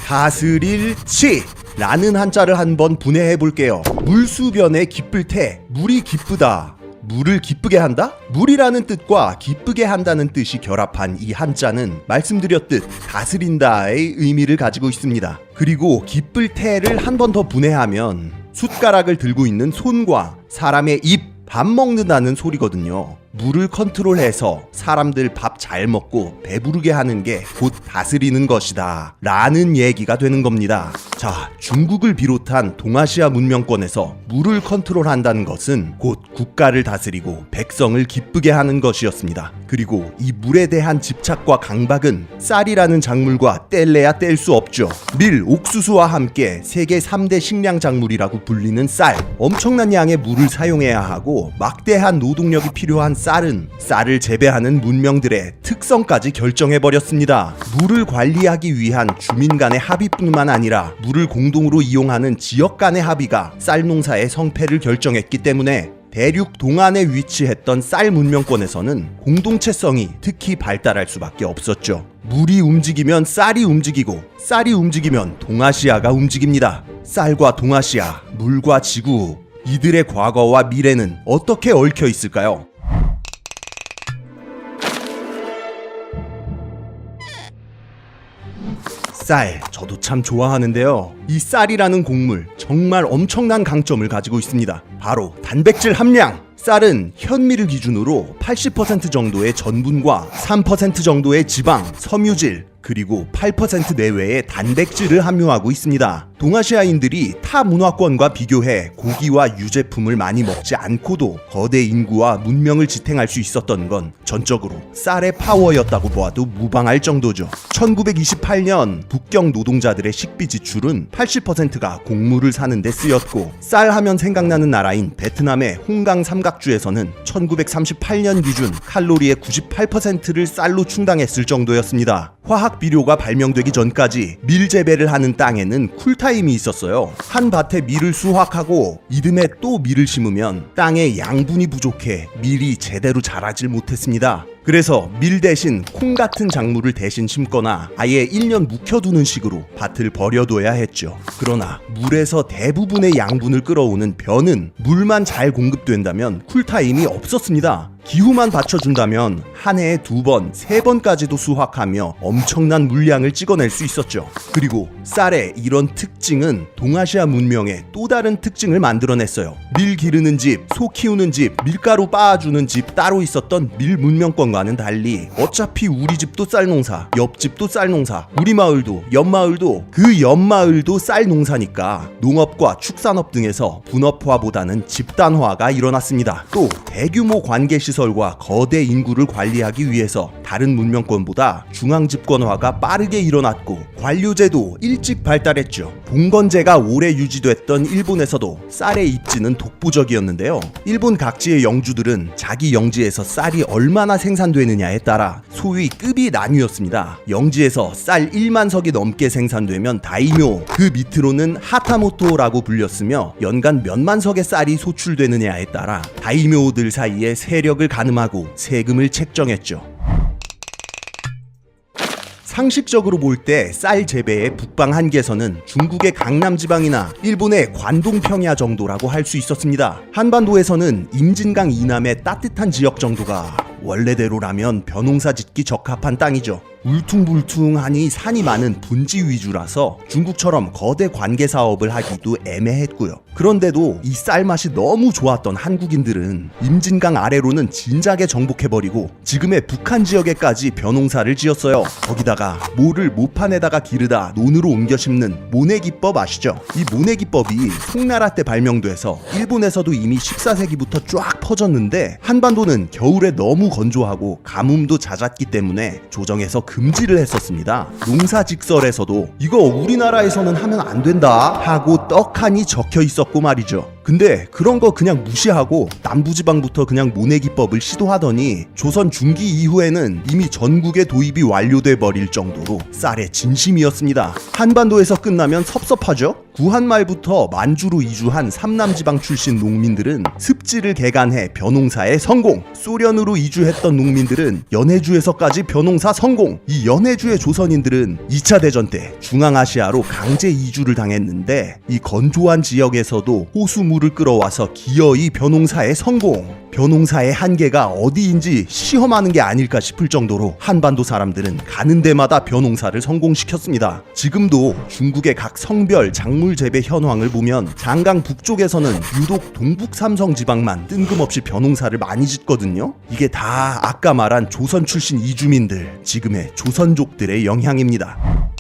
다스릴치 라는 한자를 한번 분해해 볼게요. 물수변에 기쁠 테, 물이 기쁘다. 물을 기쁘게 한다? 물이라는 뜻과 기쁘게 한다는 뜻이 결합한 이 한자는 말씀드렸듯 다스린다의 의미를 가지고 있습니다. 그리고 기쁠 테를 한 번 더 분해하면 숟가락을 들고 있는 손과 사람의 입, 밥 먹는다는 소리거든요. 물을 컨트롤해서 사람들 밥 잘 먹고 배부르게 하는 게 곧 다스리는 것이다 라는 얘기가 되는 겁니다. 자, 중국을 비롯한 동아시아 문명권에서 물을 컨트롤한다는 것은 곧 국가를 다스리고 백성을 기쁘게 하는 것이었습니다. 그리고 이 물에 대한 집착과 강박은 쌀이라는 작물과 뗄래야 뗄 수 없죠. 밀, 옥수수와 함께 세계 3대 식량 작물이라고 불리는 쌀, 엄청난 양의 물을 사용해야 하고 막대한 노동력이 필요한 쌀을 재배하는 문명들의 특성까지 결정해버렸습니다. 물을 관리하기 위한 주민 간의 합의뿐만 아니라 물을 공동으로 이용하는 지역 간의 합의가 쌀 농사의 성패를 결정했기 때문에 대륙 동안에 위치했던 쌀 문명권에서는 공동체성이 특히 발달할 수밖에 없었죠. 물이 움직이면 쌀이 움직이고 쌀이 움직이면 동아시아가 움직입니다. 쌀과 동아시아, 물과 지구, 이들의 과거와 미래는 어떻게 얽혀 있을까요? 쌀, 저도 참 좋아하는데요. 이 쌀이라는 곡물 정말 엄청난 강점을 가지고 있습니다. 바로 단백질 함량! 쌀은 현미를 기준으로 80% 정도의 전분과 3% 정도의 지방, 섬유질, 그리고 8% 내외의 단백질을 함유하고 있습니다. 동아시아인들이 타 문화권과 비교해 고기와 유제품을 많이 먹지 않고도 거대 인구와 문명을 지탱할 수 있었던 건 전적으로 쌀의 파워였다고 보아도 무방할 정도죠. 1928년 북경 노동자들의 식비 지출은 80%가 곡물을 사는 데 쓰였고, 쌀 하면 생각나는 나라인 베트남의 홍강 삼각주에서는 1938년 기준 칼로리의 98%를 쌀로 충당했을 정도였습니다. 화학 비료가 발명되기 전까지 밀 재배를 하는 땅에는 쿨타임이 있었어요. 한 밭에 밀을 수확하고 이듬해 또 밀을 심으면 땅에 양분이 부족해 밀이 제대로 자라질 못했습니다. 그래서 밀 대신 콩 같은 작물을 대신 심거나 아예 1년 묵혀두는 식으로 밭을 버려둬야 했죠. 그러나 물에서 대부분의 양분을 끌어오는 벼는 물만 잘 공급된다면 쿨타임이 없었습니다. 기후만 받쳐준다면 한 해에 2번, 3번까지도 수확하며 엄청난 물량을 찍어낼 수 있었죠. 그리고 쌀의 이런 특징은 동아시아 문명의 또 다른 특징을 만들어냈어요. 밀 기르는 집, 소 키우는 집, 밀가루 빻아주는 집 따로 있었던 밀 문명권과는 달리 어차피 우리 집도 쌀 농사, 옆집도 쌀 농사, 우리 마을도, 옆마을도, 그 옆마을도 쌀 농사니까 농업과 축산업 등에서 분업화보다는 집단화가 일어났습니다. 또 대규모 관계시설과 거대 인구를 관리하기 위해서 다른 문명권보다 중앙집권화가 빠르게 일어났고 관료제도 일찍 발달했죠. 봉건제가 오래 유지됐던 일본에서도 쌀의 입지는 독보적이었는데요. 일본 각지의 영주들은 자기 영지에서 쌀이 얼마나 생산되느냐에 따라 소위 급이 나뉘었습니다. 영지에서 쌀 1만 석이 넘게 생산되면 다이묘, 그 밑으로는 하타모토라고 불렸으며 연간 몇만 석의 쌀이 소출되느냐에 따라 다이묘들 사이에 세력을 가늠하고 세금을 책정했죠. 상식적으로 볼 때 쌀 재배의 북방 한계선은 중국의 강남지방이나 일본의 관동평야 정도라고 할 수 있었습니다. 한반도에서는 임진강 이남의 따뜻한 지역 정도가 원래대로라면 벼농사 짓기 적합한 땅이죠. 울퉁불퉁하니 산이 많은 분지 위주라서 중국처럼 거대 관계 사업을 하기도 애매했고요. 그런데도 이 쌀맛이 너무 좋았던 한국인들은 임진강 아래로는 진작에 정복해버리고 지금의 북한 지역에까지 벼농사를 지었어요. 거기다가 모를 모판에다가 기르다 논으로 옮겨 심는 모내기법 아시죠? 이 모내기법이 송나라 때 발명돼서 일본에서도 이미 14세기부터 쫙 퍼졌는데 한반도는 겨울에 너무 건조하고 가뭄도 잦았기 때문에 조정에서 금지를 했었습니다. 농사직설에서도 이거 우리나라에서는 하면 안 된다 하고 떡하니 적혀 있었고 말이죠. 근데 그런 거 그냥 무시하고 남부지방부터 그냥 모내기법을 시도하더니 조선 중기 이후에는 이미 전국에 도입이 완료돼 버릴 정도로 쌀의 진심이었습니다. 한반도에서 끝나면 섭섭하죠? 구한 말부터 만주로 이주한 삼남지방 출신 농민들은 습지를 개간해 벼농사에 성공, 소련으로 이주했던 농민들은 연해주에서까지 벼농사 성공. 이 연해주의 조선인들은 2차 대전 때 중앙아시아로 강제 이주를 당했는데 이 건조한 지역에서도 호수물을 끌어와서 기어이 벼농사에 성공. 벼농사의 한계가 어디인지 시험하는 게 아닐까 싶을 정도로 한반도 사람들은 가는 데마다 벼농사를 성공시켰습니다. 지금도 중국의 각 성별 작물 재배 현황을 보면 장강 북쪽에서는 유독 동북 삼성 지방만 뜬금없이 벼농사를 많이 짓거든요. 이게 다 아까 말한 조선 출신 이주민들, 지금의 조선족들의 영향입니다.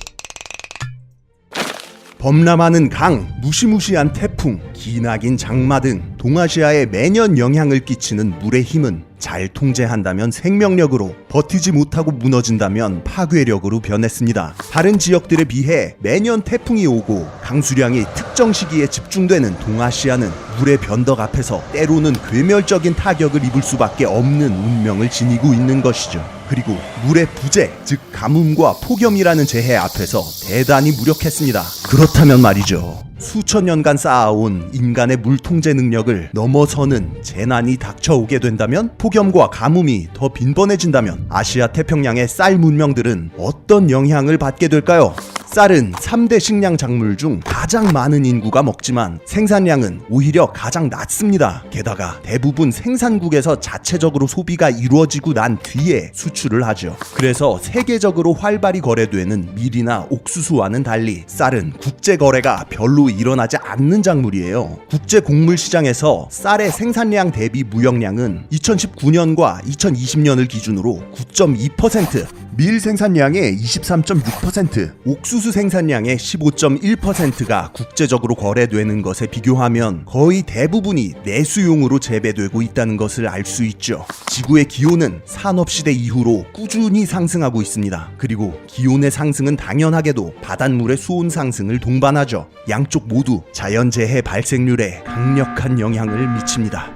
범람하는 강, 무시무시한 태풍, 기나긴 장마 등 동아시아에 매년 영향을 끼치는 물의 힘은 잘 통제한다면 생명력으로, 버티지 못하고 무너진다면 파괴력으로 변했습니다. 다른 지역들에 비해 매년 태풍이 오고 강수량이 특정 시기에 집중되는 동아시아는 물의 변덕 앞에서 때로는 괴멸적인 타격을 입을 수밖에 없는 운명을 지니고 있는 것이죠. 그리고 물의 부재, 즉 가뭄과 폭염이라는 재해 앞에서 대단히 무력했습니다. 그렇다면 말이죠. 수천 년간 쌓아온 인간의 물 통제 능력을 넘어서는 재난이 닥쳐오게 된다면, 폭염과 가뭄이 더 빈번해진다면 아시아 태평양의 쌀 문명들은 어떤 영향을 받게 될까요? 쌀은 3대 식량 작물 중 가장 많은 인구가 먹지만 생산량은 오히려 가장 낮습니다. 게다가 대부분 생산국에서 자체적으로 소비가 이루어지고 난 뒤에 수출을 하죠. 그래서 세계적으로 활발히 거래되는 밀이나 옥수수와는 달리 쌀은 국제 거래가 별로 일어나지 않는 작물이에요. 국제 곡물 시장에서 쌀의 생산량 대비 무역량은 2019년과 2020년을 기준으로 9.2%, 밀 생산량의 23.6%, 옥수수 생산량의 15.1%가 국제적으로 거래되는 것에 비교하면 거의 대부분이 내수용으로 재배되고 있다는 것을 알 수 있죠. 지구의 기온은 산업시대 이후로 꾸준히 상승하고 있습니다. 그리고 기온의 상승은 당연하게도 바닷물의 수온 상승을 동반하죠. 양쪽 모두 자연재해 발생률에 강력한 영향을 미칩니다.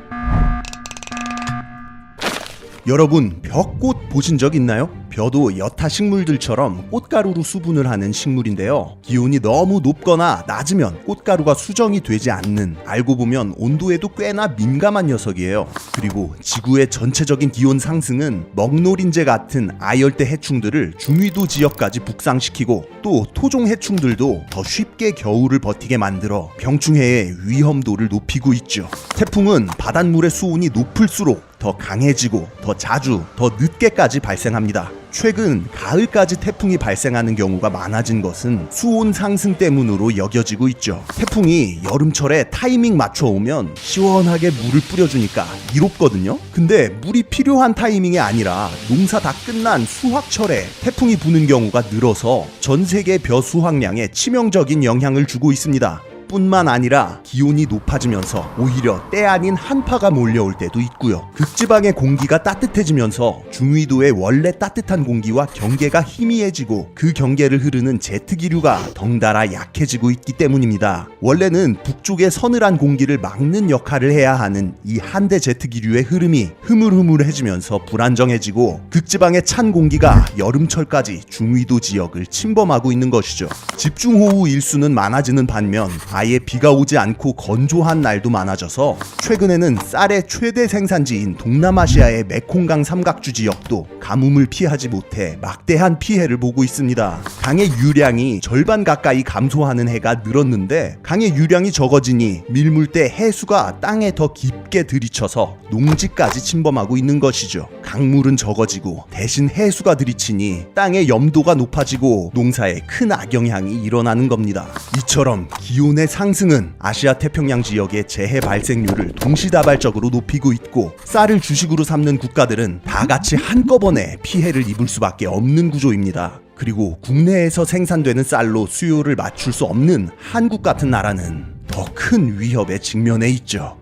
여러분, 벼꽃 보신 적 있나요? 벼도 여타 식물들처럼 꽃가루로 수분을 하는 식물인데요. 기온이 너무 높거나 낮으면 꽃가루가 수정이 되지 않는, 알고 보면 온도에도 꽤나 민감한 녀석이에요. 그리고 지구의 전체적인 기온 상승은 먹노린재 같은 아열대 해충들을 중위도 지역까지 북상시키고, 또 토종 해충들도 더 쉽게 겨울을 버티게 만들어 병충해의 위험도를 높이고 있죠. 태풍은 바닷물의 수온이 높을수록 더 강해지고 더 자주, 더 늦게까지 발생합니다. 최근 가을까지 태풍이 발생하는 경우가 많아진 것은 수온 상승 때문으로 여겨지고 있죠. 태풍이 여름철에 타이밍 맞춰 오면 시원하게 물을 뿌려주니까 이롭거든요. 근데 물이 필요한 타이밍이 아니라 농사 다 끝난 수확철에 태풍이 부는 경우가 늘어서 전 세계 벼 수확량에 치명적인 영향을 주고 있습니다. 뿐만 아니라 기온이 높아지면서 오히려 때 아닌 한파가 몰려올 때도 있고요. 극지방의 공기가 따뜻해지면서 중위도의 원래 따뜻한 공기와 경계가 희미해지고 그 경계를 흐르는 제트기류가 덩달아 약해지고 있기 때문입니다. 원래는 북쪽의 서늘한 공기를 막는 역할을 해야 하는 이 한대 제트기류의 흐름이 흐물흐물해지면서 불안정해지고 극지방의 찬 공기가 여름철까지 중위도 지역을 침범하고 있는 것이죠. 집중호우 일수는 많아지는 반면 아예 비가 오지 않고 건조한 날도 많아져서 최근에는 쌀의 최대 생산지인 동남아시아의 메콩강 삼각주 지역도 가뭄을 피하지 못해 막대한 피해를 보고 있습니다. 강의 유량이 절반 가까이 감소하는 해가 늘었는데, 강의 유량이 적어지니 밀물대 해수가 땅에 더 깊게 들이쳐서 농지까지 침범하고 있는 것이죠. 강물은 적어지고 대신 해수가 들이치니 땅의 염도가 높아지고 농사에 큰 악영향이 일어나는 겁니다. 이처럼 기온의 상승은 아시아 태평양 지역의 재해 발생률을 동시다발적으로 높이고 있고, 쌀을 주식으로 삼는 국가들은 다 같이 한꺼번에 피해를 입을 수밖에 없는 구조입니다. 그리고 국내에서 생산되는 쌀로 수요를 맞출 수 없는 한국 같은 나라는 더 큰 위협에 직면해 있죠.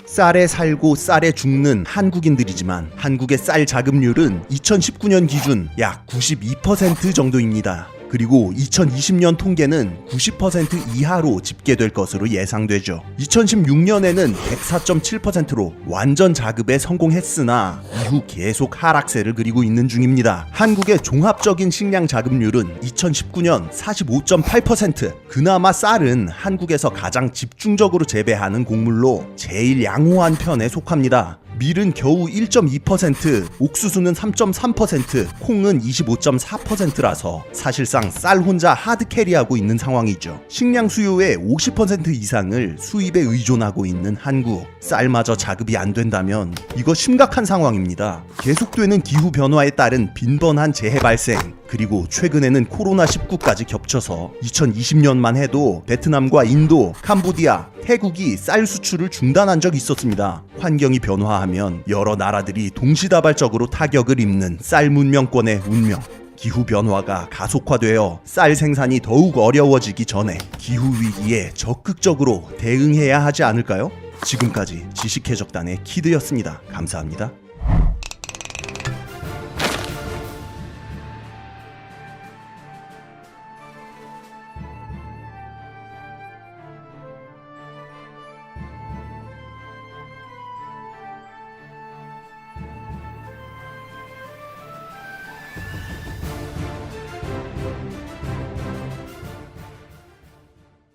쌀에 살고 쌀에 죽는 한국인들이지만 한국의 쌀 자급률은 2019년 기준 약 92% 정도입니다. 그리고 2020년 통계는 90% 이하로 집계될 것으로 예상되죠. 2016년에는 104.7%로 완전 자급에 성공했으나 이후 계속 하락세를 그리고 있는 중입니다. 한국의 종합적인 식량 자급률은 2019년 45.8%. 그나마 쌀은 한국에서 가장 집중적으로 재배하는 곡물로 제일 양호한 편에 속합니다. 밀은 겨우 1.2%, 옥수수는 3.3%, 콩은 25.4%라서 사실상 쌀 혼자 하드캐리하고 있는 상황이죠. 식량 수요의 50% 이상을 수입에 의존하고 있는 한국. 쌀마저 자급이 안 된다면 이거 심각한 상황입니다. 계속되는 기후 변화에 따른 빈번한 재해 발생, 그리고 최근에는 코로나19까지 겹쳐서 2020년만 해도 베트남과 인도, 캄보디아, 태국이 쌀 수출을 중단한 적이 있었습니다. 환경이 변화하면 여러 나라들이 동시다발적으로 타격을 입는 쌀 문명권의 운명. 기후 변화가 가속화되어 쌀 생산이 더욱 어려워지기 전에 기후 위기에 적극적으로 대응해야 하지 않을까요? 지금까지 지식해적단의 키드였습니다. 감사합니다.